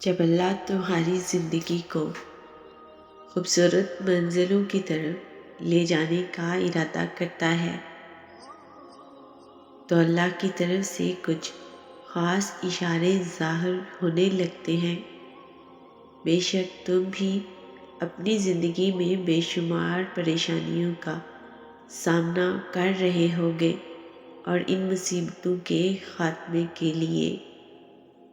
جب اللہ تمہاری زندگی کو خوبصورت منزلوں کی طرف لے جانے کا ارادہ کرتا ہے تو اللہ کی طرف سے کچھ خاص اشارے ظاہر ہونے لگتے ہیں۔ بے شک تم بھی اپنی زندگی میں بے شمار پریشانیوں کا سامنا کر رہے ہوگے اور ان مصیبتوں کے خاتمے کے لیے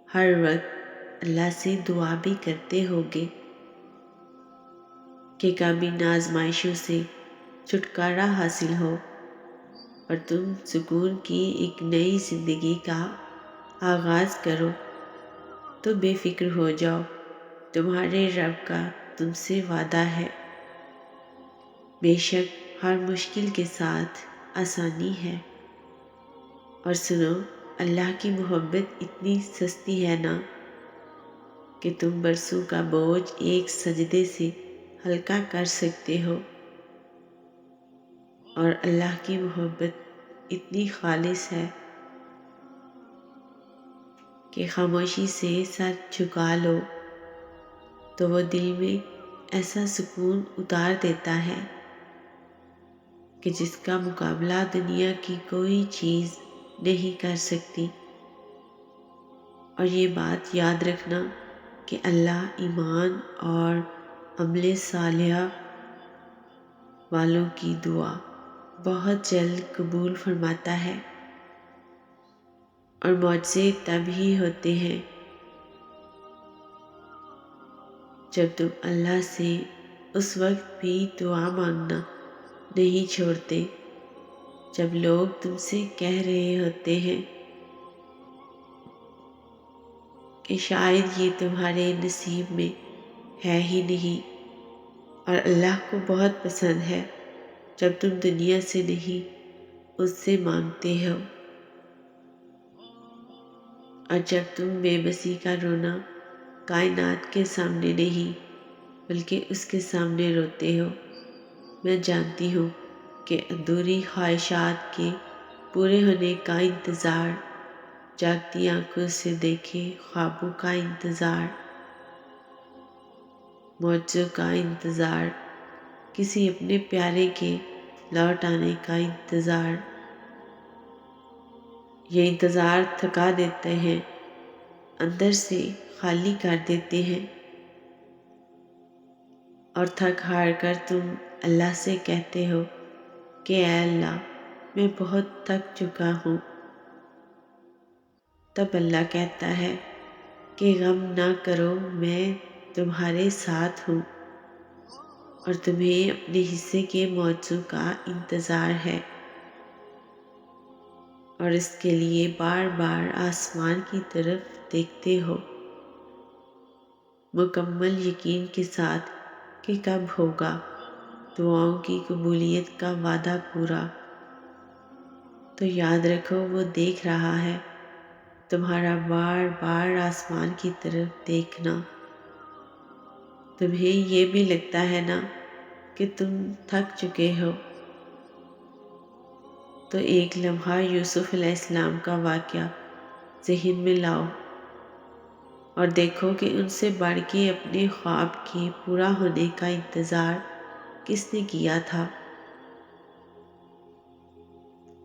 ہر وقت اللہ سے دعا بھی کرتے ہوگے کہ کبھی ان آزمائشوں سے چھٹکارا حاصل ہو اور تم سکون کی ایک نئی زندگی کا آغاز کرو۔ تو بے فکر ہو جاؤ، تمہارے رب کا تم سے وعدہ ہے، بے شک ہر مشکل کے ساتھ آسانی ہے۔ اور سنو، اللہ کی محبت اتنی سستی ہے نا کہ تم برسوں کا بوجھ ایک سجدے سے ہلکا کر سکتے ہو، اور اللہ کی محبت اتنی خالص ہے کہ خاموشی سے سر جھکا لو تو وہ دل میں ایسا سکون اتار دیتا ہے کہ جس کا مقابلہ دنیا کی کوئی چیز نہیں کر سکتی۔ اور یہ بات یاد رکھنا کہ اللہ ایمان اور عمل صالح والوں کی دعا بہت جلد قبول فرماتا ہے، اور معجزے تب ہی ہوتے ہیں جب تم اللہ سے اس وقت بھی دعا مانگنا نہیں چھوڑتے جب لوگ تم سے کہہ رہے ہوتے ہیں کہ شاید یہ تمہارے نصیب میں ہے ہی نہیں، اور اللہ کو بہت پسند ہے جب تم دنیا سے نہیں اس سے مانگتے ہو، اور جب تم بے بسی کا رونا کائنات کے سامنے نہیں بلکہ اس کے سامنے روتے ہو۔ میں جانتی ہوں کہ ادھوری خواہشات کے پورے ہونے کا انتظار، جاگتی آنکھوں سے دیکھے خوابوں کا انتظار، معجزوں کا انتظار، کسی اپنے پیارے کے لوٹ آنے کا انتظار، یہ انتظار تھکا دیتے ہیں، اندر سے خالی کر دیتے ہیں، اور تھک ہار کر تم اللہ سے کہتے ہو کہ اے اللہ، میں بہت تھک چکا ہوں۔ تب اللہ کہتا ہے کہ غم نہ کرو، میں تمہارے ساتھ ہوں، اور تمہیں اپنے حصے کے معجزوں کا انتظار ہے، اور اس کے لیے بار بار آسمان کی طرف دیکھتے ہو، مکمل یقین کے ساتھ کہ کب ہوگا دعاؤں کی قبولیت کا وعدہ پورا۔ تو یاد رکھو، وہ دیکھ رہا ہے تمہارا بار بار آسمان کی طرف دیکھنا۔ تمہیں یہ بھی لگتا ہے نا کہ تم تھک چکے ہو، تو ایک لمحہ یوسف علیہ السلام کا واقعہ ذہن میں لاؤ اور دیکھو کہ ان سے بڑھ کے اپنے خواب کے پورا ہونے کا انتظار کس نے کیا تھا۔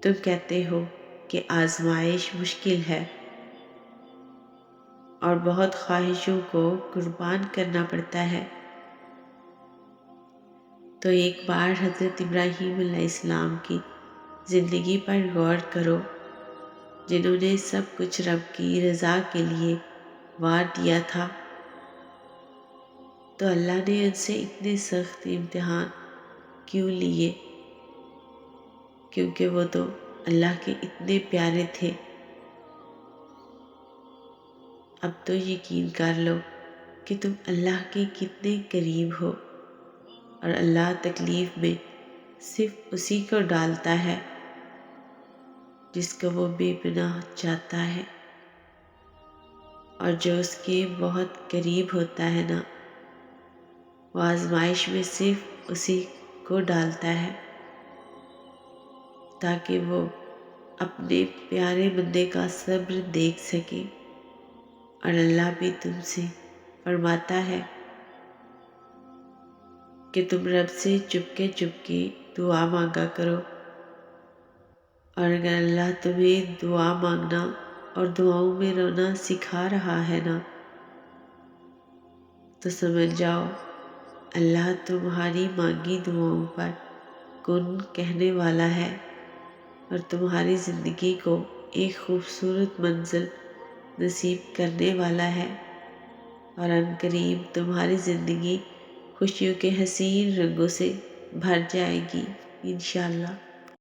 تم کہتے ہو کہ آزمائش مشکل ہے اور بہت خواہشوں کو قربان کرنا پڑتا ہے، تو ایک بار حضرت ابراہیم علیہ السلام کی زندگی پر غور کرو، جنہوں نے سب کچھ رب کی رضا کے لیے وار دیا تھا۔ تو اللہ نے ان سے اتنے سخت امتحان کیوں لیے؟ کیونکہ وہ تو اللہ کے اتنے پیارے تھے۔ اب تو یقین کر لو کہ تم اللہ کے کتنے قریب ہو، اور اللہ تکلیف میں صرف اسی کو ڈالتا ہے جس کو وہ بے پناہ چاہتا ہے، اور جو اس کے بہت قریب ہوتا ہے نا، وہ آزمائش میں صرف اسی کو ڈالتا ہے تاکہ وہ اپنے پیارے بندے کا صبر دیکھ سکے، اور اللہ بھی تم سے فرماتا ہے کہ تم رب سے چپکے دعا مانگا کرو، اور اگر اللہ تمہیں دعا مانگنا اور دعاؤں میں رونا سکھا رہا ہے نا، تو سمجھ جاؤ اللہ تمہاری مانگی دعاؤں پر کن کہنے والا ہے، اور تمہاری زندگی کو ایک خوبصورت منزل نصیب کرنے والا ہے، اور عنقریب تمہاری زندگی خوشیوں کے حسین رنگوں سے بھر جائے گی انشاءاللہ۔